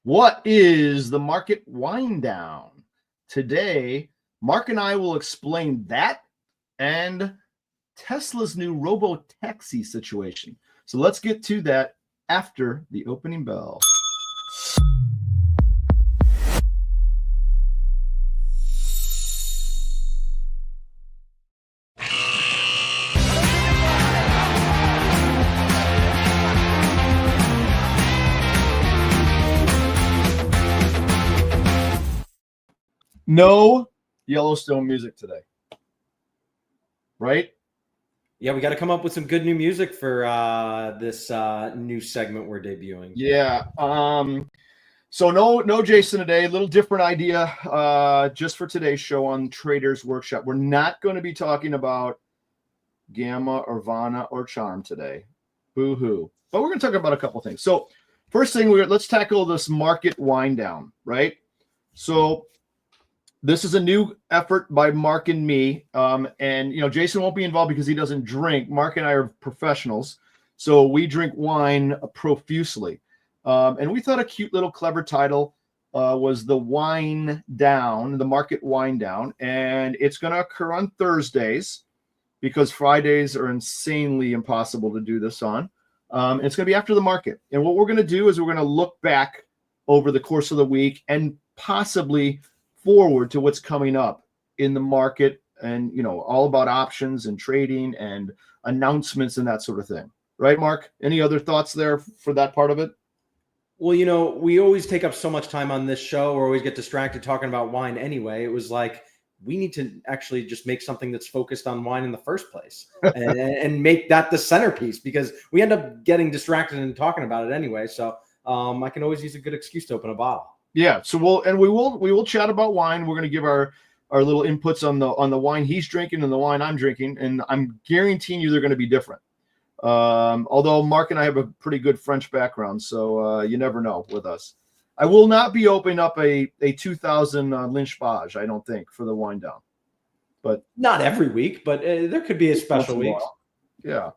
What is the market wind down? Today, Mark and I will explain that and Tesla's new robo-taxi situation. So let's get to that after the opening bell. No Yellowstone music today, right? Yeah, we got to come up with some good new music for this new segment we're debuting. Yeah. So no Jason today. A little different idea just for today's show on Traders Workshop. We're not going to be talking about Gamma or Vana or Charm today. Boo-hoo. But we're going to talk about a couple things. So first thing, let's tackle this market wind down, right? So this is a new effort by Mark and me. And, Jason won't be involved because he doesn't drink. Mark and I are professionals. So we drink wine profusely. And we thought a cute little clever title was the Wine Down, the Market Wind Down. And it's going to occur on Thursdays because Fridays are insanely impossible to do this on. It's going to be after the market. And what we're going to do is we're going to look back over the course of the week and possibly forward to what's coming up in the market and, all about options and trading and announcements and that sort of thing. Right, Mark? Any other thoughts there for that part of it? Well, we always take up so much time on this show. We always get distracted talking about wine anyway. It was like, we need to actually just make something that's focused on wine in the first place and make that the centerpiece because we end up getting distracted and talking about it anyway. So I can always use a good excuse to open a bottle. Yeah, so we will chat about wine. We're going to give our little inputs on the wine he's drinking and the wine I'm drinking, and I'm guaranteeing you they're going to be different. Although Mark and I have a pretty good French background, so you never know with us. I will not be opening up a 2000 Lynch-Bage, I don't think, for the wine down. But not every week, but there could be a special week. Yeah.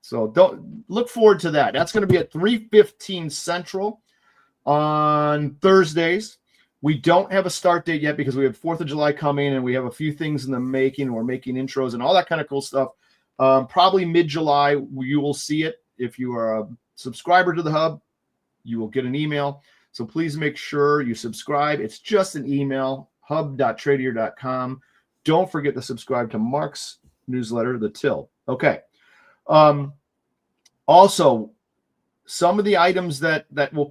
So don't look forward to that. That's going to be at 3:15 Central. On Thursdays. We don't have a start date yet because we have 4th of July coming and we have a few things in the making. We're making intros and all that kind of cool stuff. Probably mid-July, you will see it. If you are a subscriber to the Hub, you will get an email. So please make sure you subscribe. It's just an email, hub.tradier.com. Don't forget to subscribe to Mark's newsletter, The Till. Okay. Also, some of the items that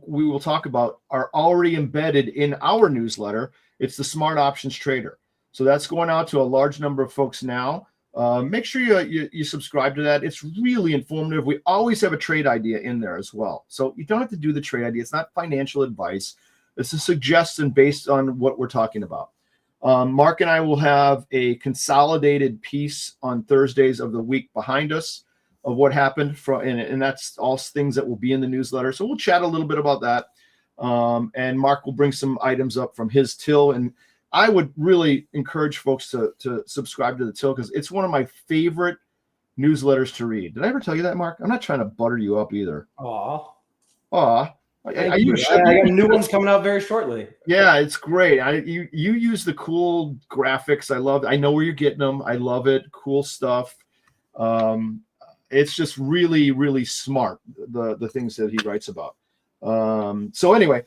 we will talk about are already embedded in our newsletter. It's the Smart Options Trader. So that's going out to a large number of folks now. Make sure you subscribe to that. It's really informative. We always have a trade idea in there as well. So you don't have to do the trade idea. It's not financial advice. It's a suggestion based on what we're talking about. Mark and I will have a consolidated piece on Thursdays of the week behind us of what happened and that's all things that will be in the newsletter. So we'll chat a little bit about that. And Mark will bring some items up from his Till. And I would really encourage folks to subscribe to the Till because it's one of my favorite newsletters to read. Did I ever tell you that, Mark? I'm not trying to butter you up either. Aw. I got new ones coming out very shortly. Yeah, it's great. You use the cool graphics. I love it. I know where you're getting them. I love it. Cool stuff. It's just really, really smart, the things that he writes about. So anyway.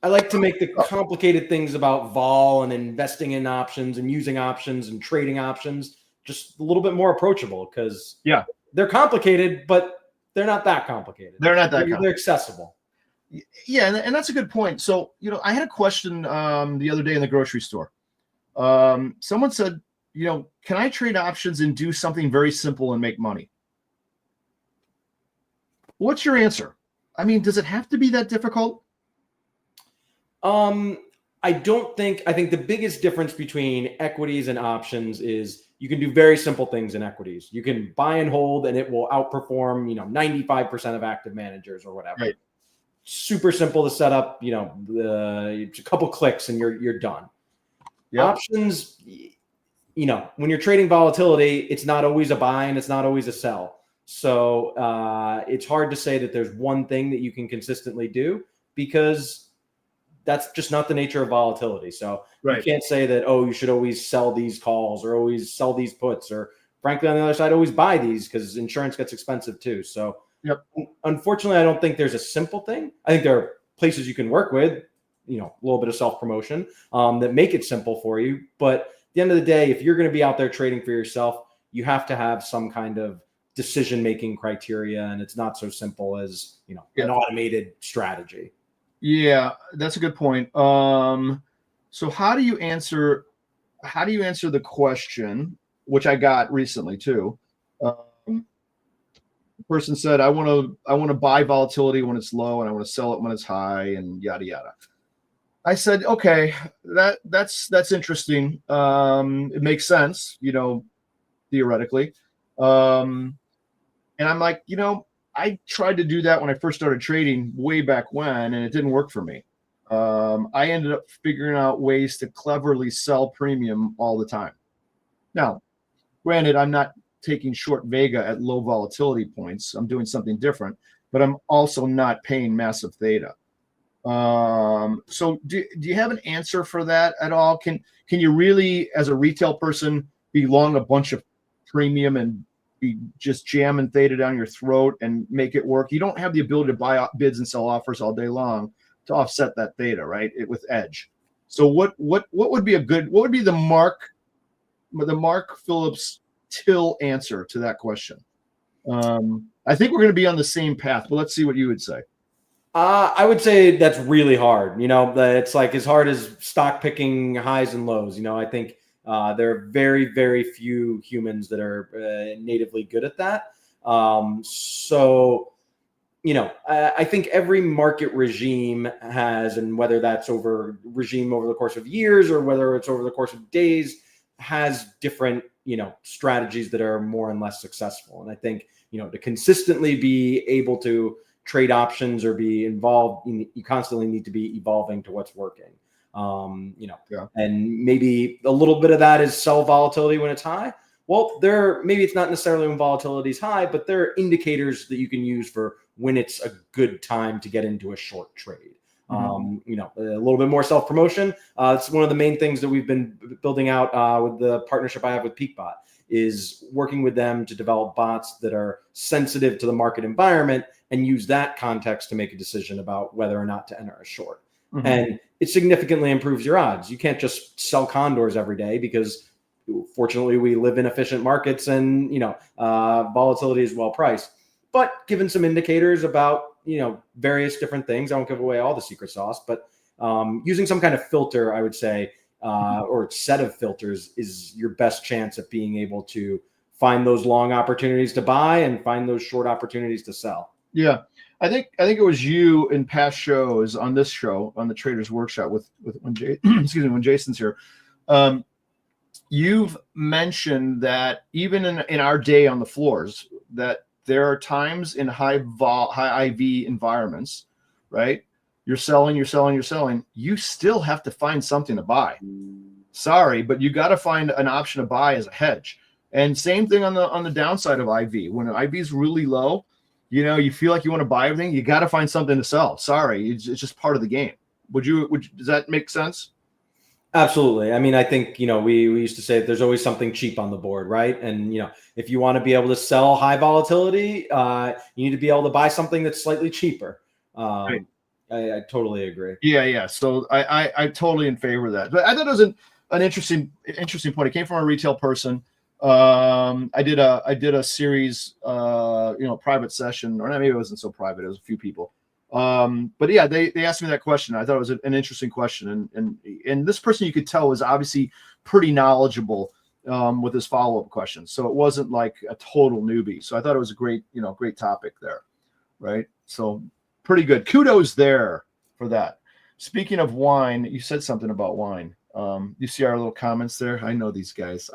I like to make the complicated things about vol and investing in options and using options and trading options just a little bit more approachable because they're complicated, but they're not that complicated. They're accessible. Yeah, and that's a good point. So, I had a question the other day in the grocery store. Someone said, can I trade options and do something very simple and make money? What's your answer? I mean, does it have to be that difficult? I think the biggest difference between equities and options is you can do very simple things in equities. You can buy and hold and it will outperform, 95% of active managers or whatever. Right. Super simple to set up, a couple clicks and you're done. Yep. Options, when you're trading volatility, it's not always a buy and it's not always a sell. So it's hard to say that there's one thing that you can consistently do because that's just not the nature of volatility. So Right. you can't say that, oh, you should always sell these calls or always sell these puts, or frankly, on the other side, always buy these because insurance gets expensive too. So Yep. Unfortunately, I don't think there's a simple thing. I think there are places you can work with, a little bit of self-promotion that make it simple for you. But at the end of the day, if you're going to be out there trading for yourself, you have to have some kind of decision-making criteria, and it's not so simple as, an automated strategy. Yeah, that's a good point. So how do you answer the question, which I got recently too? The person said, I want to buy volatility when it's low and I want to sell it when it's high, and yada yada. I said, okay, that's interesting. It makes sense, theoretically. And I'm like, I tried to do that when I first started trading way back when, and it didn't work for me. I ended up figuring out ways to cleverly sell premium all the time. Now, granted, I'm not taking short Vega at low volatility points. I'm doing something different, but I'm also not paying massive theta. So do you have an answer for that at all? Can you really, as a retail person, be long a bunch of premium and be just jamming theta down your throat and make it work? You don't have the ability to buy bids and sell offers all day long to offset that theta, right? With edge. So what would be the Mark Phillips Till answer to that question? I think we're going to be on the same path, but let's see what you would say. I would say that's really hard. It's like as hard as stock picking highs and lows. I think there are very, very few humans that are natively good at that. I think every market regime has, and whether that's over the course of years or whether it's over the course of days, has different, strategies that are more and less successful. And I think, to consistently be able to trade options or be involved, you constantly need to be evolving to what's working. And maybe a little bit of that is sell volatility when it's high. Well, maybe it's not necessarily when volatility is high, but there are indicators that you can use for when it's a good time to get into a short trade. A little bit more self-promotion. It's one of the main things that we've been building out with the partnership I have with Peakbot, is working with them to develop bots that are sensitive to the market environment and use that context to make a decision about whether or not to enter a short. And it significantly improves your odds. You can't just sell condors every day because fortunately we live in efficient markets and, volatility is well priced. But given some indicators about, various different things, I won't give away all the secret sauce, but using some kind of filter, I would say, or set of filters is your best chance at being able to find those long opportunities to buy and find those short opportunities to sell. Yeah. I think it was you in past shows on this show, on the Traders Workshop with when Jason's here. You've mentioned that even in our day on the floors, that there are times in high IV environments, right? You're selling. You still have to find something to buy. Sorry, but you got to find an option to buy as a hedge. And same thing on the downside of IV. When IV is really low, you feel like you want to buy everything, you got to find something to sell. Sorry, it's just part of the game. Does that make sense? Absolutely. I mean, I think, we used to say that there's always something cheap on the board, right? And, if you want to be able to sell high volatility, you need to be able to buy something that's slightly cheaper. Right. I totally agree. Yeah. So I totally in favor of that. But I thought it was an interesting point. It came from a retail person. I did a series, private session, or maybe it wasn't so private. It was a few people. But yeah, they asked me that question. I thought it was an interesting question. And this person, you could tell, was obviously pretty knowledgeable, with his follow-up questions. So it wasn't like a total newbie. So I thought it was a great topic there. Right. So pretty good. Kudos there for that. Speaking of wine, you said something about wine. You see our little comments there? I know these guys.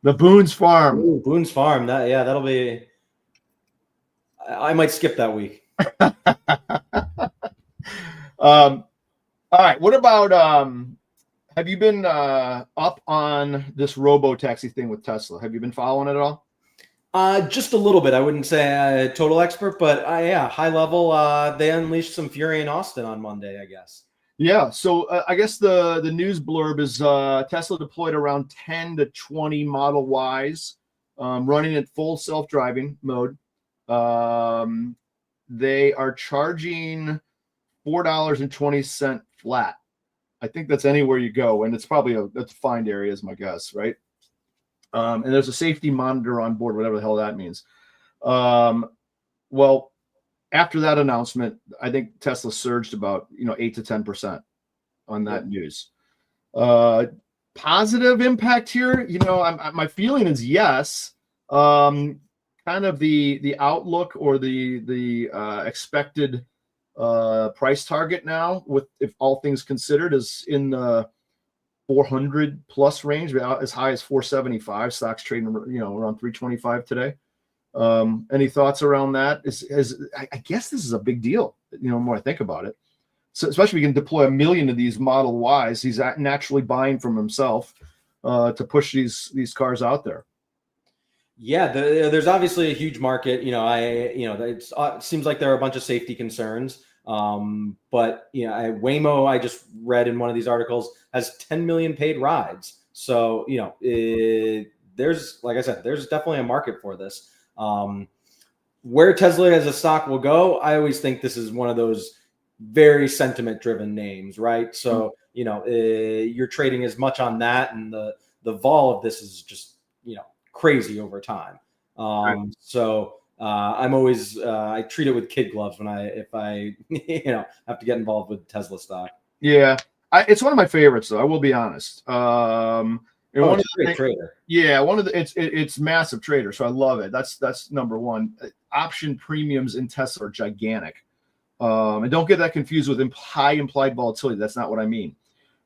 The Boone's Farm. Ooh, Boone's Farm. That'll be. I might skip that week. All right. What about have you been up on this robo taxi thing with Tesla? Have you been following it at all? Just a little bit. I wouldn't say a total expert, but yeah, high level. They unleashed some fury in Austin on Monday, I guess. Yeah, so I guess the news blurb is Tesla deployed around 10 to 20 Model Ys, running at full self-driving mode. They are charging $4.20 flat. I think that's anywhere you go, and it's probably a defined area, is my guess, right? And there's a safety monitor on board, whatever the hell that means. Well, after that announcement, I think Tesla surged about 8 to 10% on that news. Positive impact here, my feeling is yes. Kind of the outlook or the expected price target now, with if all things considered, is in the 400 plus range, as high as 475. Stocks trading around 325 today. Any thoughts around that? I guess this is a big deal, the more I think about it. So especially if you can deploy 1 million of these Model Ys, he's naturally buying from himself to push these cars out there. Yeah, there's obviously a huge market. It seems like there are a bunch of safety concerns. But Waymo, I just read in one of these articles, has 10 million paid rides. So there's, like I said, there's definitely a market for this. Where Tesla as a stock will go, I always think this is one of those very sentiment driven names, right? So you're trading as much on that, and the vol of this is just crazy over time. Right. So I'm always I treat it with kid gloves if I have to get involved with Tesla stock. Yeah, it's one of my favorites, though. I will be honest. It's a great trader. Yeah, it's massive trader, so I love it. That's number one. Option premiums in Tesla are gigantic. And don't get that confused with high implied volatility. That's not what I mean.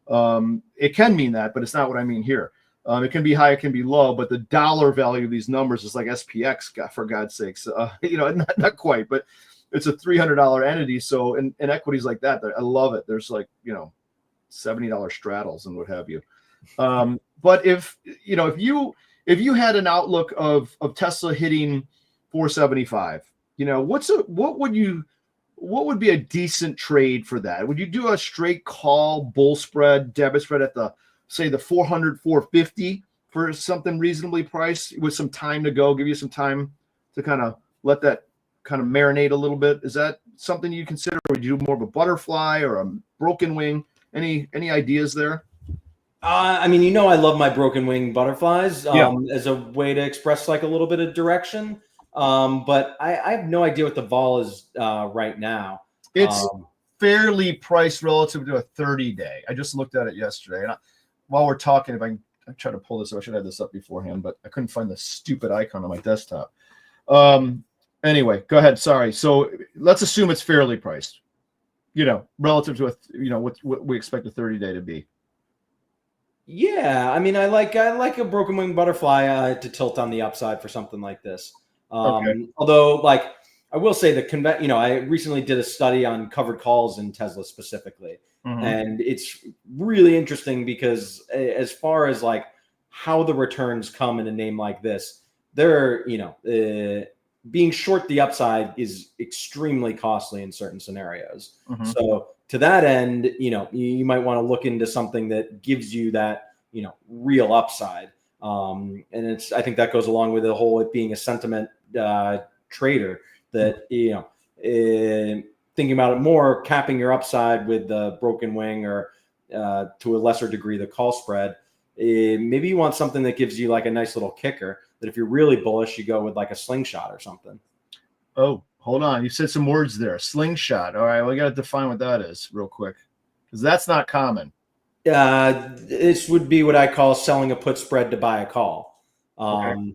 It can mean that, but it's not what I mean here. It can be high, it can be low, but the dollar value of these numbers is like SPX, for God's sakes. Not quite, but it's a $300 entity. So in equities like that, I love it. There's like $70 straddles and what have you. But if you had an outlook of Tesla hitting 475, what would be a decent trade for that? Would you do a straight call bull spread, debit spread at the 400, 450 for something reasonably priced with some time to go, give you some time to kind of let that kind of marinate a little bit? Is that something you consider? Or would you do more of a butterfly or a broken wing? Any ideas there? I love my broken wing butterflies as a way to express like a little bit of direction. But I have no idea what the vol is right now. It's fairly priced relative to a 30-day. I just looked at it yesterday. And while we're talking, if I try to pull this up, I should have this up beforehand, but I couldn't find the stupid icon on my desktop. Anyway, go ahead. Sorry. So let's assume it's fairly priced, relative to what we expect a 30-day to be. Yeah, I like a broken wing butterfly to tilt on the upside for something like this. Okay. Although, I will say I recently did a study on covered calls in Tesla specifically, and it's really interesting because as far as how the returns come in a name like this, they're being short the upside is extremely costly in certain scenarios. So to that end, you might want to look into something that gives you that real upside. And I think that goes along with the whole it being a sentiment trader, that thinking about it more, capping your upside with the broken wing or to a lesser degree the call spread. Maybe you want something that gives you a nice little kicker, that if you're really bullish, you go with a slingshot or something. Oh, hold on. You said some words there. Slingshot. All right, we got to define what that is real quick, because that's not common. This would be what I call selling a put spread to buy a call. Okay.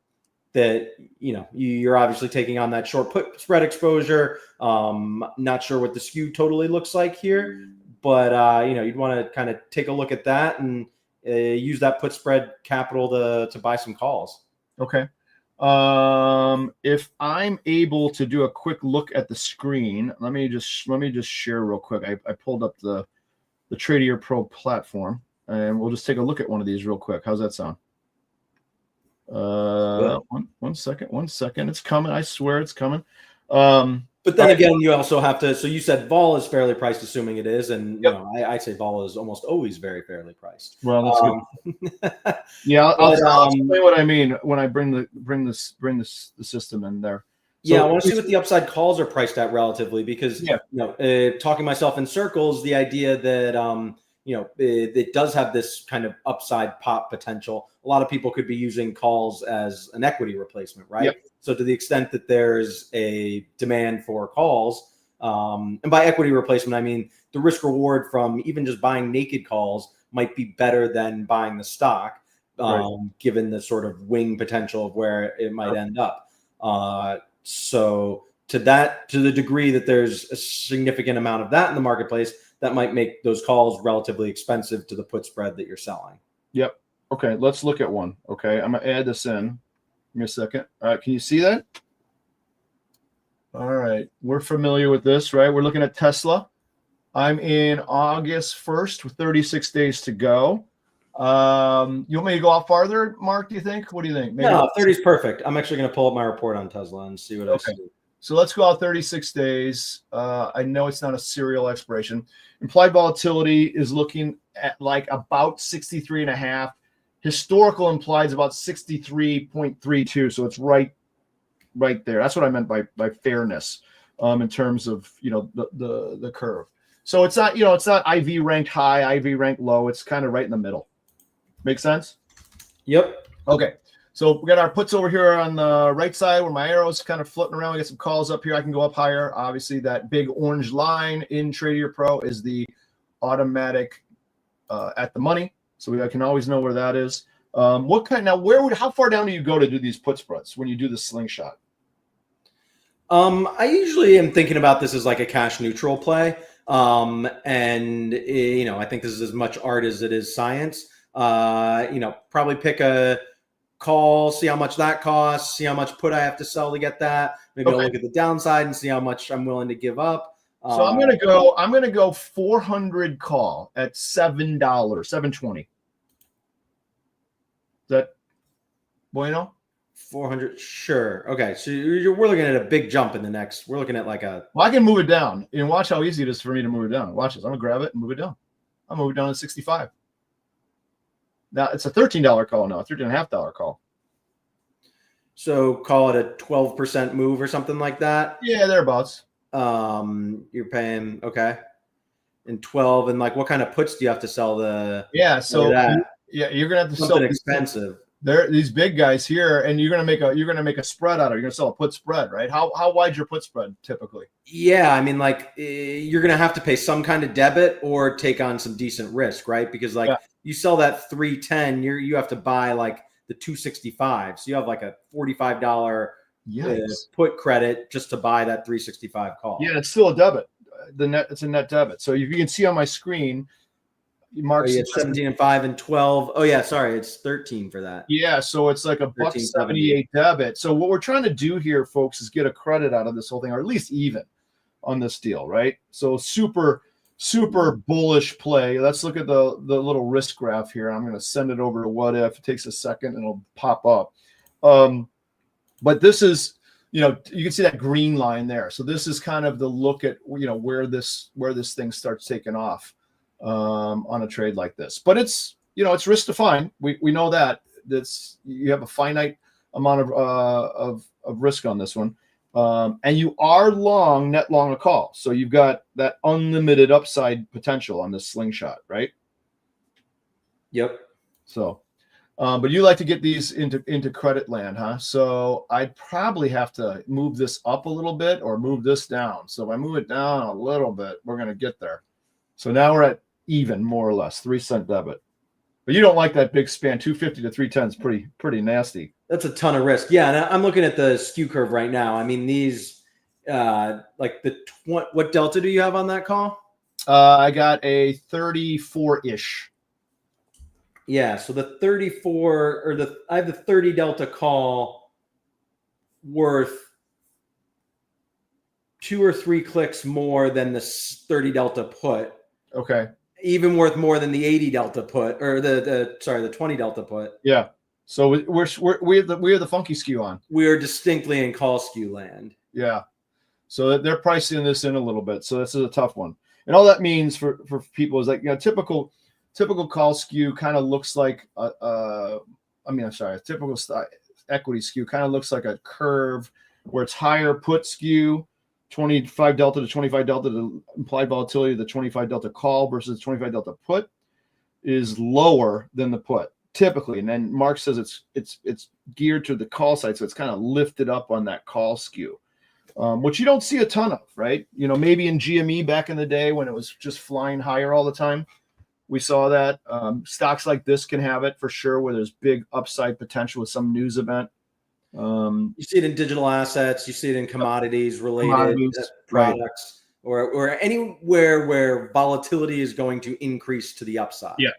That you're obviously taking on that short put spread exposure. Not sure what the skew totally looks like here, but you'd want to kind of take a look at that and use that put spread capital to buy some calls. Okay. If I'm able to do a quick look at the screen, let me just share real quick. I pulled up the Tradier Pro platform, and we'll just take a look at one of these real quick. How's that sound? One second. It's coming. I swear it's coming. But then again, you also have to. So you said vol is fairly priced, assuming it is, and I say vol is almost always very fairly priced. Well, that's good. Yeah, I'll explain what I mean when I bring the system in there. So, I want to see what the upside calls are priced at relatively, because talking myself in circles, the idea that it does have this kind of upside pop potential. A lot of people could be using calls as an equity replacement, right? Yep. So to the extent that there's a demand for calls, and by equity replacement, I mean the risk reward from even just buying naked calls might be better than buying the stock, given the sort of wing potential of where it might end up. So to the degree that there's a significant amount of that in the marketplace, that might make those calls relatively expensive to the put spread that you're selling. Yep. Okay, let's look at one. Okay, I'm going to add this in. Give me a second. All right, can you see that? All right, we're familiar with this, right? We're looking at Tesla. I'm in August 1st with 36 days to go. You want me to go out farther, Mark, do you think? What do you think? Maybe no, 30 is perfect. I'm actually going to pull up my report on Tesla and see what I see. So let's go out 36 days. I know it's not a serial expiration. Implied volatility is looking at like about 63.5. Historical implied is about 63.32. So it's right there. That's what I meant by fairness in terms of the curve. So it's not it's not IV ranked high, IV ranked low. It's kind of right in the middle. Make sense? Yep. Okay. So we got our puts over here on the right side where my arrow's kind of floating around. We got some calls up here. I can go up higher. Obviously, that big orange line in Tradier Pro is the automatic at the money. So I can always know where that is. How far down do you go to do these put spreads when you do the slingshot? I usually am thinking about this as like a cash neutral play. And I think this is as much art as it is science. Probably pick a call, see how much that costs, see how much put I have to sell to get that. Maybe I'll look at the downside and see how much I'm willing to give up. So I'm gonna go 400 call at $7, $7.20. Is that bueno? 400, sure. Okay, so we're looking at a big jump in the next. We're looking at like a. Well, I can move it down and watch how easy it is for me to move it down. Watch this. I'm gonna grab it and move it down. I'll move it down to 65. Now it's a $13 call now, a $13.50 call. So call it a 12% move or something like that. Yeah, thereabouts. You're paying and 12, and like what kind of puts do you have to sell the? Yeah, so you're gonna have to something sell expensive. There, these big guys here, and you're gonna make a spread out of it. You're gonna sell a put spread, right? How wide's your put spread typically? Yeah, I mean, like you're gonna have to pay some kind of debit or take on some decent risk, right? Because you sell that 310, you have to buy like the 265, so you have like a $45 put credit just to buy that 365 call. Yeah, it's still a debit. It's a net debit. So if you can see on my screen. Mark's 17 and 5 and 12. Oh yeah, sorry, it's 13 for that. Yeah, so it's like a $1.78 debit. So what we're trying to do here, folks, is get a credit out of this whole thing, or at least even on this deal, right? So super bullish play. Let's look at the little risk graph here. I'm going to send it over to What If. It takes a second and it'll pop up. But this is, you can see that green line there. So this is kind of the look at where this thing starts taking off. On a trade like this, but it's it's risk defined. We know that you have a finite amount of risk on this one, and you are net long a call, so you've got that unlimited upside potential on this slingshot, right? Yep. So, but you like to get these into credit land, huh? So I'd probably have to move this up a little bit or move this down. So if I move it down a little bit, we're gonna get there. So now we're at even, more or less, 3-cent debit. But you don't like that big span. 250 to 310 is pretty nasty. That's a ton of risk. Yeah, and I'm looking at the skew curve right now. I mean, these what delta do you have on that call? I got a 34-ish. Yeah, so the 34 I have the 30 delta call worth 2 or 3 clicks more than the 30 delta put. Okay. Even worth more than the 80 delta put, or the 20 delta put. Yeah. So we're the funky skew on. We are distinctly in call skew land. Yeah. So they're pricing this in a little bit. So this is a tough one. And all that means for people is like, typical call skew kind of looks like a typical equity skew kind of looks like a curve where it's higher put skew, 25 delta to 25 delta, the implied volatility of the 25 delta call versus 25 delta put is lower than the put typically. And then Mark says it's geared to the call side. So it's kind of lifted up on that call skew. Which you don't see a ton of, right? Maybe in GME back in the day when it was just flying higher all the time, we saw that. Stocks like this can have it for sure, where there's big upside potential with some news event. You see it in digital assets, you see it in commodities related products, right. or anywhere where volatility is going to increase to the upside. Yeah.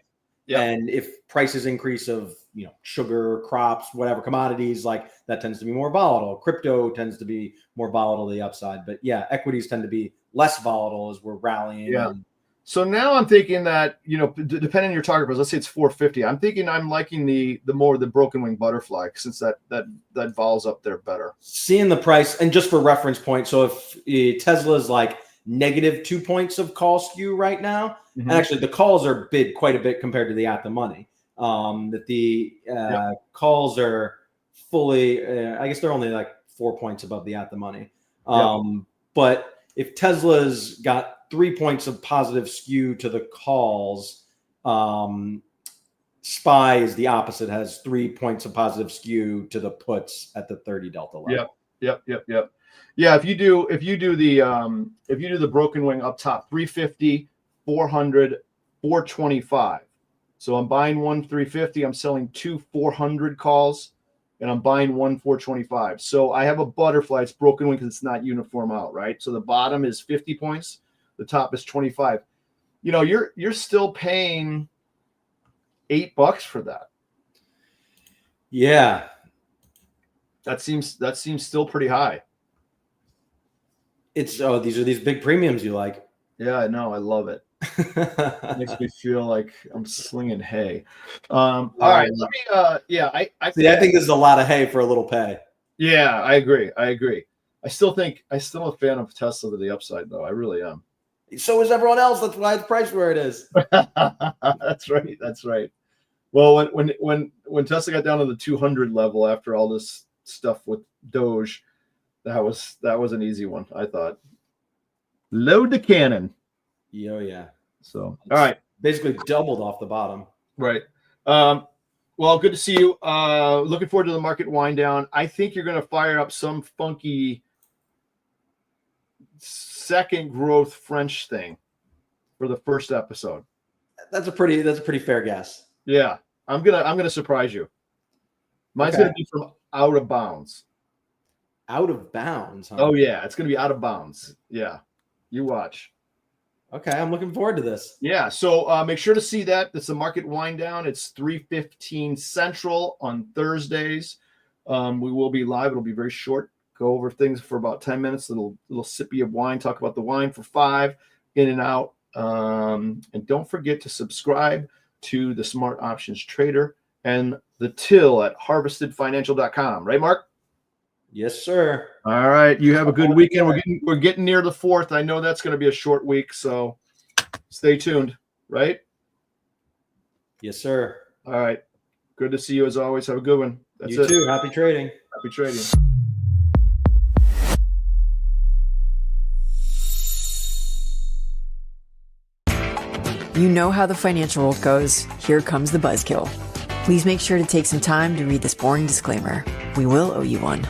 Yeah. And if prices increase of, sugar, crops, whatever, commodities, like that tends to be more volatile. Crypto tends to be more volatile to the upside. But yeah, equities tend to be less volatile as we're rallying. Yeah. So now I'm thinking that, depending on your target price, let's say it's 450. I'm thinking I'm liking the broken wing butterfly since that vols up there better. Seeing the price, and just for reference point, so if Tesla's like negative 2 points of call skew right now, and actually the calls are bid quite a bit compared to the at the money. That the calls are fully, I guess they're only like 4 points above the at the money. But if Tesla's got 3 points of positive skew to the calls, SPY is the opposite, has 3 points of positive skew to the puts at the 30 delta level. Yep. Yeah, if you do the broken wing up top, 350, 400, 425. So I'm buying one 350, I'm selling two 400 calls, and I'm buying one 425. So I have a butterfly. It's broken wing because it's not uniform out, right? So the bottom is 50 points, the top is 25. You're still paying $8 for that. Yeah. That seems still pretty high. These are these big premiums you like. Yeah, I know. I love it. Makes me feel like I'm slinging hay. All right. Let me, I think this is a lot of hay for a little pay. Yeah, I agree. I'm still a fan of Tesla to the upside, though. I really am. So is everyone else. That's why it's priced where it is. That's right. Well, when Tesla got down to the 200 level after all this stuff with Doge, that was an easy one, I thought. Load the cannon. Yeah. So, all right. Basically doubled off the bottom. Right. Well, good to see you. Looking forward to the market wind down. I think you're going to fire up some funky second growth French thing for the first episode. That's a pretty fair guess. Yeah. I'm gonna surprise you. Mine's gonna be from Out of Bounds. Out of Bounds, huh? Oh yeah, it's gonna be Out of Bounds. Yeah. You watch. Okay, I'm looking forward to this. Yeah, so make sure to see that. It's the market wind down. It's 3:15 Central on Thursdays. We will be live. It'll be very short. Go over things for about 10 minutes. Little sippy of wine. Talk about the wine for 5. In and out. And don't forget to subscribe to the Smart Options Trader and the Till at harvestedfinancial.com. Right, Mark? Yes, sir. All right. You have a good weekend. We're getting near the 4th. I know that's going to be a short week, so stay tuned, right? Yes, sir. All right. Good to see you as always. Have a good one. That's you too. Happy trading. Happy trading. You know how the financial world goes. Here comes the buzzkill. Please make sure to take some time to read this boring disclaimer. We will owe you one.